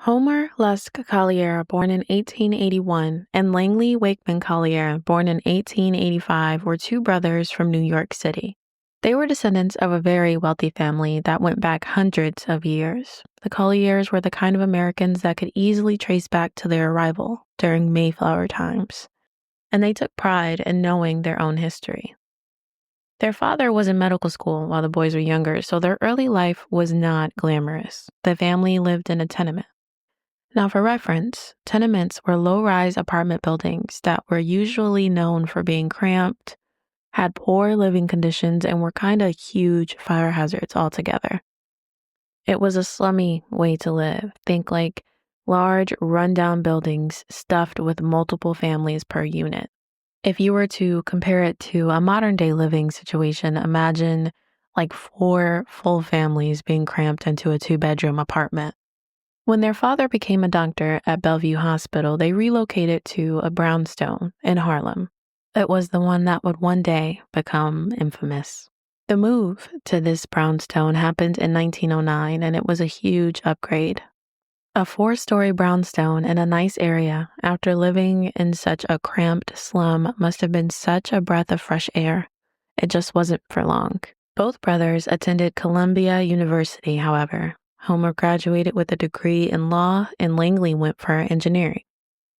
Homer Lusk Collyer, born in 1881, and Langley Wakeman Collyer, born in 1885, were two brothers from New York City. They were descendants of a very wealthy family that went back hundreds of years. The Collyers were the kind of Americans that could easily trace back to their arrival during Mayflower times, and they took pride in knowing their own history. Their father was in medical school while the boys were younger, so their early life was not glamorous. The family lived in a tenement. Now, for reference, tenements were low-rise apartment buildings that were usually known for being cramped, had poor living conditions, and were kind of huge fire hazards altogether. It was a slummy way to live. Think like large, rundown buildings stuffed with multiple families per unit. If you were to compare it to a modern-day living situation, imagine like 4 full families being cramped into a 2-bedroom apartment. When their father became a doctor at Bellevue Hospital, they relocated to a brownstone in Harlem. It was the one that would one day become infamous. The move to this brownstone happened in 1909, and it was a huge upgrade. A 4-story brownstone in a nice area after living in such a cramped slum must have been such a breath of fresh air. It just wasn't for long. Both brothers attended Columbia University, however. Homer graduated with a degree in law, and Langley went for engineering.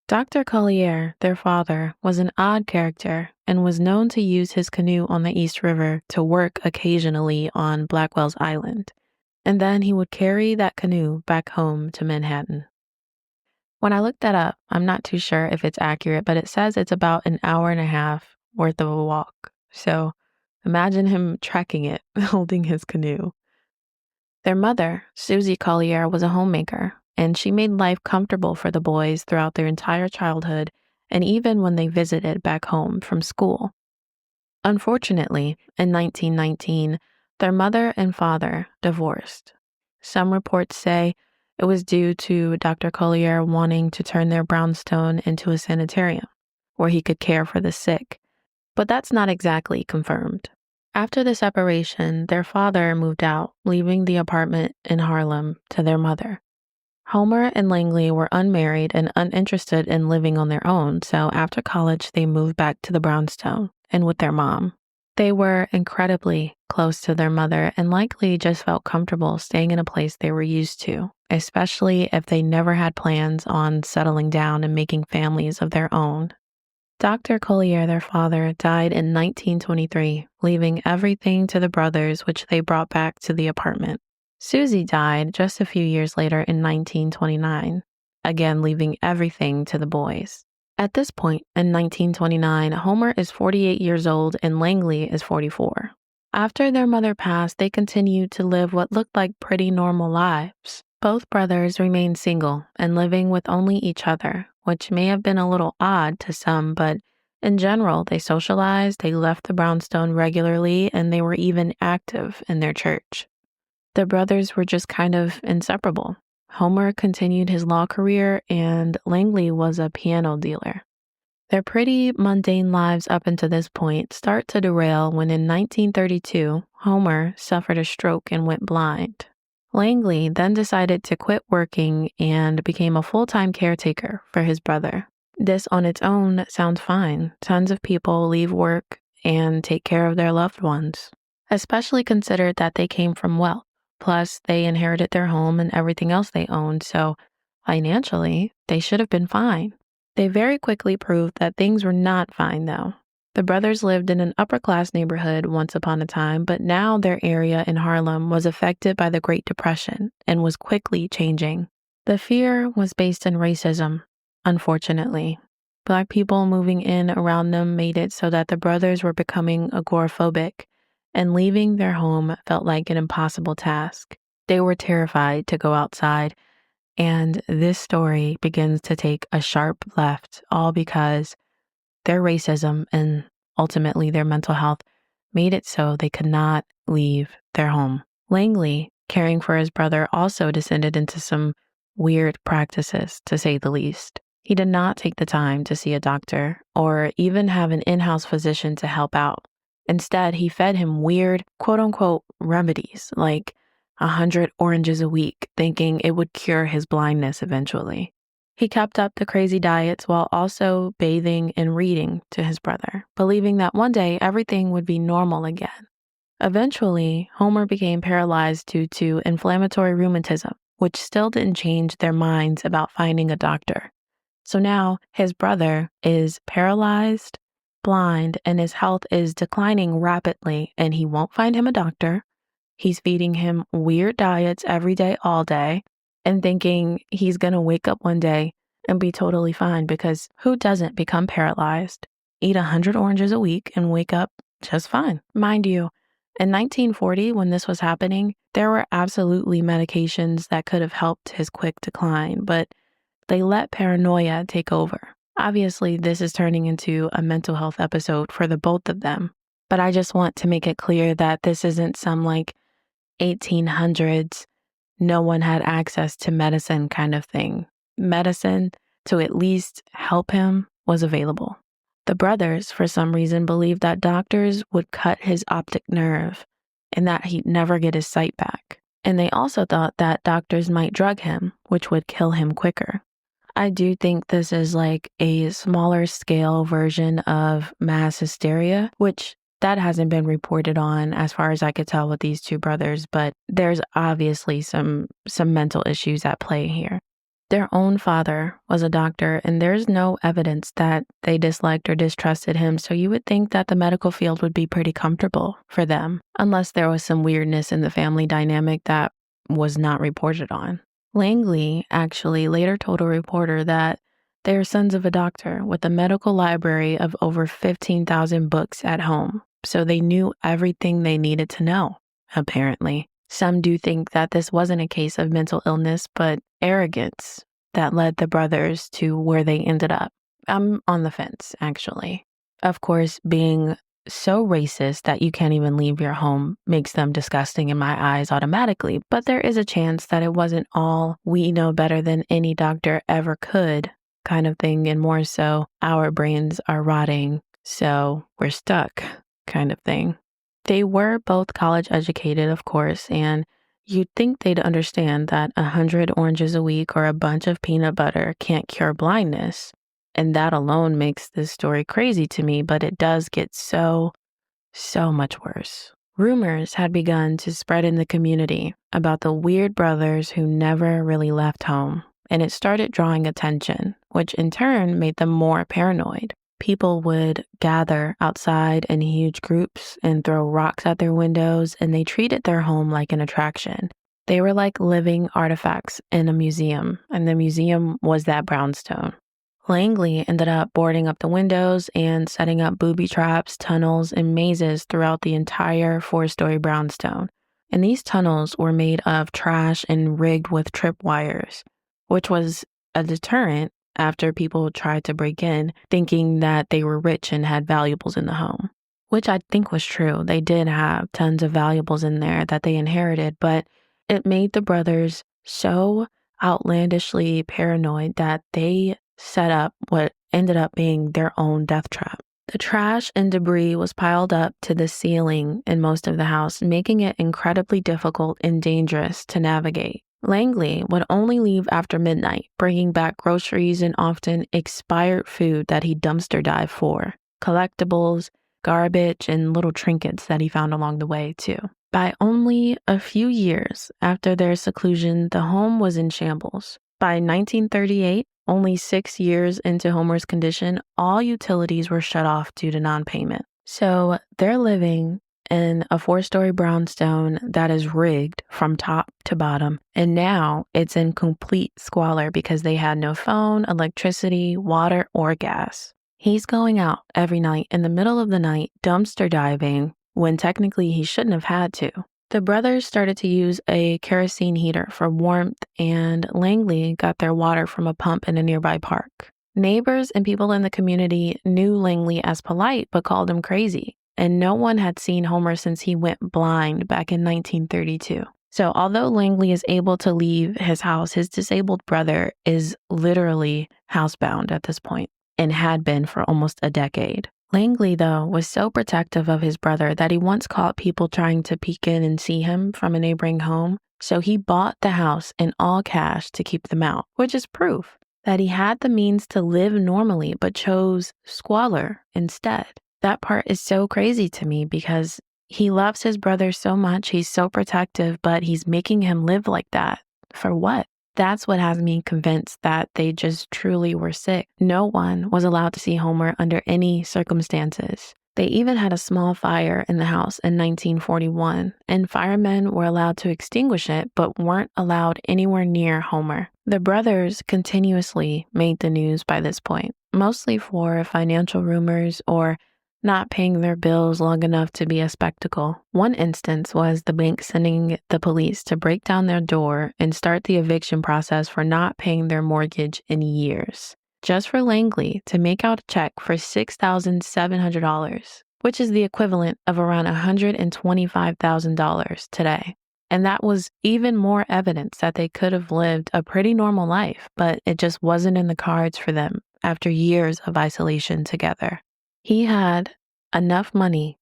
Dr. Collyer, their father, was an odd character and was known to use his canoe on the East River to work occasionally on Blackwell's Island, and then he would carry that canoe back home to Manhattan. When I looked that up, I'm not too sure if it's accurate, but it says it's about an hour and a half worth of a walk. So imagine him trekking it, holding his canoe. Their mother, Susie Collyer, was a homemaker, and she made life comfortable for the boys throughout their entire childhood and even when they visited back home from school. Unfortunately, in 1919, their mother and father divorced. Some reports say it was due to Dr. Collyer wanting to turn their brownstone into a sanitarium where he could care for the sick, but that's not exactly confirmed. After the separation, their father moved out, leaving the apartment in Harlem to their mother. Homer and Langley were unmarried and uninterested in living on their own, so after college, they moved back to the brownstone and with their mom. They were incredibly close to their mother and likely just felt comfortable staying in a place they were used to, especially if they never had plans on settling down and making families of their own. Dr. Collyer, their father, died in 1923, leaving everything to the brothers, which they brought back to the apartment. Susie died just a few years later in 1929, again leaving everything to the boys. At this point, in 1929, Homer is 48 years old and Langley is 44. After their mother passed, they continued to live what looked like pretty normal lives. Both brothers remained single and living with only each other, which may have been a little odd to some, but in general, they socialized, they left the brownstone regularly, and they were even active in their church. The brothers were just kind of inseparable. Homer continued his law career, and Langley was a piano dealer. Their pretty mundane lives up until this point start to derail when in 1932, Homer suffered a stroke and went blind. Langley then decided to quit working and became a full-time caretaker for his brother. This on its own sounds fine. Tons of people leave work and take care of their loved ones, especially considered that they came from wealth. Plus, they inherited their home and everything else they owned, so financially, they should have been fine. They very quickly proved that things were not fine, though. The brothers lived in an upper-class neighborhood once upon a time, but now their area in Harlem was affected by the Great Depression and was quickly changing. The fear was based in racism, unfortunately. Black people moving in around them made it so that the brothers were becoming agoraphobic, and leaving their home felt like an impossible task. They were terrified to go outside, and this story begins to take a sharp left, all because their racism and ultimately their mental health made it so they could not leave their home. Langley, caring for his brother, also descended into some weird practices, to say the least. He did not take the time to see a doctor or even have an in-house physician to help out. Instead, he fed him weird, quote-unquote, remedies like 100 oranges a week, thinking it would cure his blindness eventually. He kept up the crazy diets while also bathing and reading to his brother, believing that one day everything would be normal again. Eventually, Homer became paralyzed due to inflammatory rheumatism, which still didn't change their minds about finding a doctor. So now his brother is paralyzed, blind, and his health is declining rapidly, and he won't find him a doctor. He's feeding him weird diets every day, all day, and thinking he's going to wake up one day and be totally fine, because who doesn't become paralyzed, eat 100 oranges a week, and wake up just fine? Mind you, in 1940, when this was happening, there were absolutely medications that could have helped his quick decline, but they let paranoia take over. Obviously, this is turning into a mental health episode for the both of them, but I just want to make it clear that this isn't some 1800s, no one had access to medicine kind of thing. Medicine to at least help him was available. The brothers, for some reason, believed that doctors would cut his optic nerve and that he'd never get his sight back. And they also thought that doctors might drug him, which would kill him quicker. I do think this is a smaller scale version of mass hysteria, which that hasn't been reported on as far as I could tell with these two brothers, but there's obviously some mental issues at play here. Their own father was a doctor, and there's no evidence that they disliked or distrusted him, so you would think that the medical field would be pretty comfortable for them, unless there was some weirdness in the family dynamic that was not reported on. Langley actually later told a reporter that they are sons of a doctor with a medical library of over 15,000 books at home, so they knew everything they needed to know, apparently. Some do think that this wasn't a case of mental illness, but arrogance that led the brothers to where they ended up. I'm on the fence, actually. Of course, being so racist that you can't even leave your home makes them disgusting in my eyes automatically, but there is a chance that it wasn't all we know better than any doctor ever could kind of thing, and more so our brains are rotting, so we're stuck kind of thing. They were both college educated, of course, and you'd think they'd understand that 100 oranges a week or a bunch of peanut butter can't cure blindness. And that alone makes this story crazy to me, but it does get so much worse. Rumors had begun to spread in the community about the weird brothers who never really left home, and it started drawing attention, which in turn made them more paranoid. People would gather outside in huge groups and throw rocks at their windows, and they treated their home like an attraction. They were like living artifacts in a museum, and the museum was that brownstone. Langley ended up boarding up the windows and setting up booby traps, tunnels, and mazes throughout the entire 4-story brownstone. And these tunnels were made of trash and rigged with tripwires, which was a deterrent after people tried to break in, thinking that they were rich and had valuables in the home, which I think was true. They did have tons of valuables in there that they inherited, but it made the brothers so outlandishly paranoid that they set up what ended up being their own death trap. The trash and debris was piled up to the ceiling in most of the house, making it incredibly difficult and dangerous to navigate. Langley would only leave after midnight, bringing back groceries and often expired food that he dumpster dived for, collectibles, garbage, and little trinkets that he found along the way, too. By only a few years after their seclusion, the home was in shambles. By 1938, only 6 years into Homer's condition, all utilities were shut off due to non-payment. So they're living in a 4-story brownstone that is rigged from top to bottom, and now it's in complete squalor because they had no phone, electricity, water, or gas. He's going out every night in the middle of the night dumpster diving when technically he shouldn't have had to. The brothers started to use a kerosene heater for warmth, and Langley got their water from a pump in a nearby park. Neighbors and people in the community knew Langley as polite but called him crazy, and no one had seen Homer since he went blind back in 1932. So although Langley is able to leave his house, his disabled brother is literally housebound at this point and had been for almost a decade. Langley, though, was so protective of his brother that he once caught people trying to peek in and see him from a neighboring home, so he bought the house in all cash to keep them out, which is proof that he had the means to live normally but chose squalor instead. That part is so crazy to me because he loves his brother so much, he's so protective, but he's making him live like that. For what? That's what has me convinced that they just truly were sick. No one was allowed to see Homer under any circumstances. They even had a small fire in the house in 1941, and firemen were allowed to extinguish it but weren't allowed anywhere near Homer. The brothers continuously made the news by this point, mostly for financial rumors or not paying their bills long enough to be a spectacle. One instance was the bank sending the police to break down their door and start the eviction process for not paying their mortgage in years, just for Langley to make out a check for $6,700, which is the equivalent of around $125,000 today. And that was even more evidence that they could have lived a pretty normal life, but it just wasn't in the cards for them after years of isolation together. He had enough money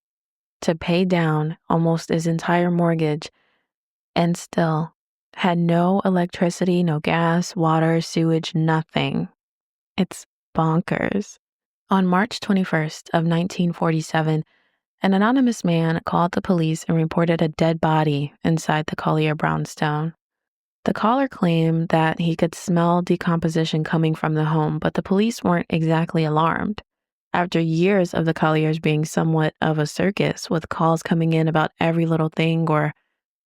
to pay down almost his entire mortgage and still had no electricity, no gas, water, sewage, nothing. It's bonkers. On March 21st of 1947, an anonymous man called the police and reported a dead body inside the Collyer brownstone. The caller claimed that he could smell decomposition coming from the home, but the police weren't exactly alarmed. After years of the Collyers being somewhat of a circus with calls coming in about every little thing or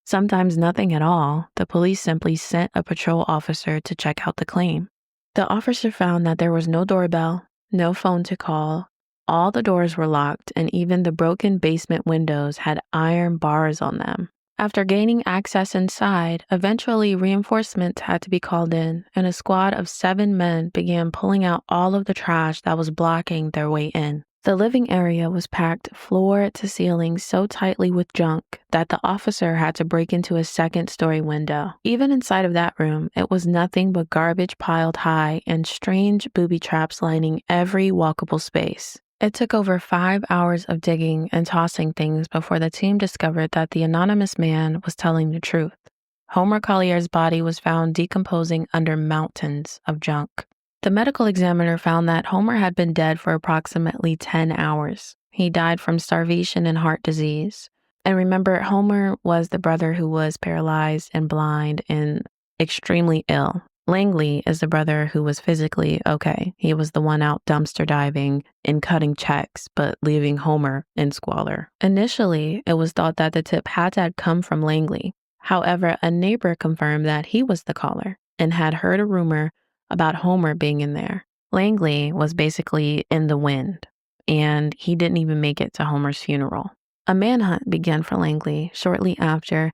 sometimes nothing at all, the police simply sent a patrol officer to check out the claim. The officer found that there was no doorbell, no phone to call, all the doors were locked, and even the broken basement windows had iron bars on them. After gaining access inside, eventually reinforcements had to be called in, and a squad of 7 men began pulling out all of the trash that was blocking their way in. The living area was packed floor to ceiling so tightly with junk that the officer had to break into a second-story window. Even inside of that room, it was nothing but garbage piled high and strange booby traps lining every walkable space. It took over 5 hours of digging and tossing things before the team discovered that the anonymous man was telling the truth. Homer Collyer's body was found decomposing under mountains of junk. The medical examiner found that Homer had been dead for approximately 10 hours. He died from starvation and heart disease. And remember, Homer was the brother who was paralyzed and blind and extremely ill. Langley is the brother who was physically okay. He was the one out dumpster diving and cutting checks, but leaving Homer in squalor. Initially, it was thought that the tip had to have come from Langley. However, a neighbor confirmed that he was the caller and had heard a rumor about Homer being in there. Langley was basically in the wind, and he didn't even make it to Homer's funeral. A manhunt began for Langley shortly after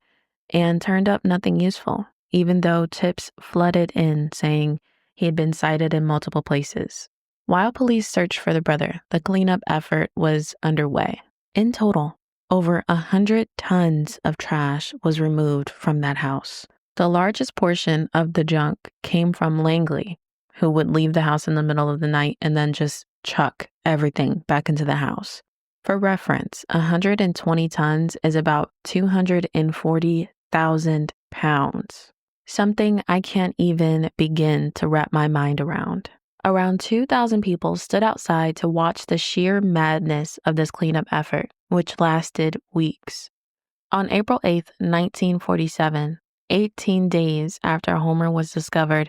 and turned up nothing useful, even though tips flooded in saying he had been sighted in multiple places. While police searched for the brother, the cleanup effort was underway. In total, over 100 tons of trash was removed from that house. The largest portion of the junk came from Langley, who would leave the house in the middle of the night and then just chuck everything back into the house. For reference, 120 tons is about 240,000 pounds. Something I can't even begin to wrap my mind around. Around 2,000 people stood outside to watch the sheer madness of this cleanup effort, which lasted weeks. On April 8th, 1947, 18 days after Homer was discovered,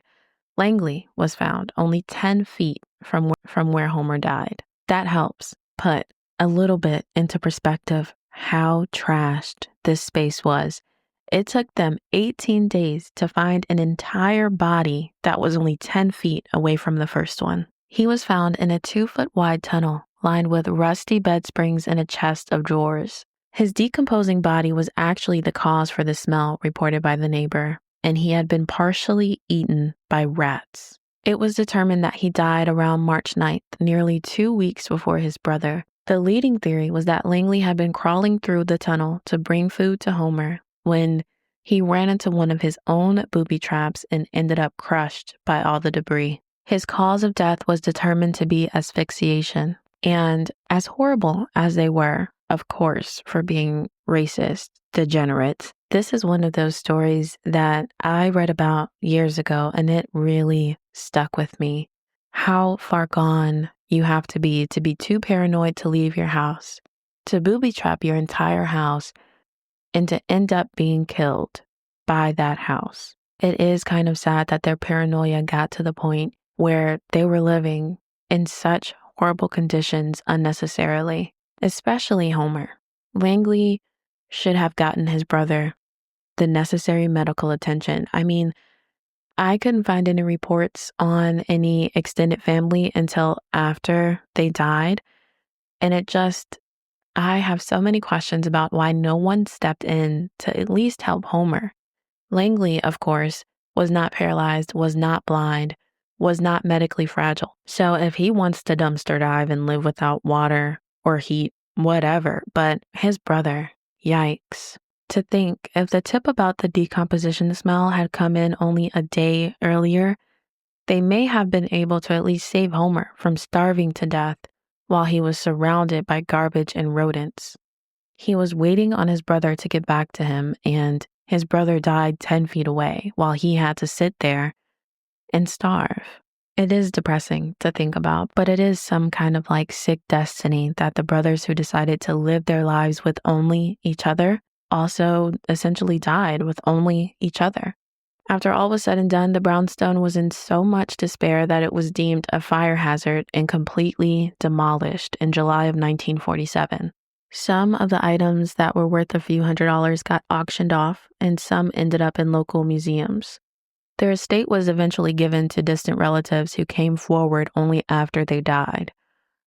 Langley was found only 10 feet from where Homer died. That helps put a little bit into perspective how trashed this space was. It took them 18 days to find an entire body that was only 10 feet away from the first one. He was found in a 2-foot wide tunnel lined with rusty bed springs and a chest of drawers. His decomposing body was actually the cause for the smell reported by the neighbor, and he had been partially eaten by rats. It was determined that he died around March 9th, nearly 2 weeks before his brother. The leading theory was that Langley had been crawling through the tunnel to bring food to Homer when he ran into one of his own booby traps and ended up crushed by all the debris. His cause of death was determined to be asphyxiation. And as horrible as they were, of course, for being racist, degenerates, this is one of those stories that I read about years ago, and it really stuck with me. How far gone you have to be too paranoid to leave your house, to booby trap your entire house, and to end up being killed by that house. It is kind of sad that their paranoia got to the point where they were living in such horrible conditions unnecessarily, especially Homer. Langley should have gotten his brother the necessary medical attention. I mean, I couldn't find any reports on any extended family until after they died. And I have so many questions about why no one stepped in to at least help Homer. Langley, of course, was not paralyzed, was not blind, was not medically fragile. So if he wants to dumpster dive and live without water or heat, whatever, but his brother, yikes. To think if the tip about the decomposition smell had come in only a day earlier, they may have been able to at least save Homer from starving to death while he was surrounded by garbage and rodents. He was waiting on his brother to get back to him, and his brother died 10 feet away while he had to sit there and starve. It is depressing to think about, but it is some kind of like sick destiny that the brothers who decided to live their lives with only each other also essentially died with only each other. After all was said and done, the brownstone was in so much despair that it was deemed a fire hazard and completely demolished in July of 1947. Some of the items that were worth a few $100s got auctioned off, and some ended up in local museums. Their estate was eventually given to distant relatives who came forward only after they died.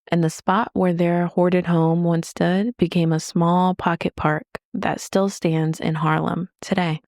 And the spot where their hoarded home once stood became a small pocket park that still stands in Harlem today.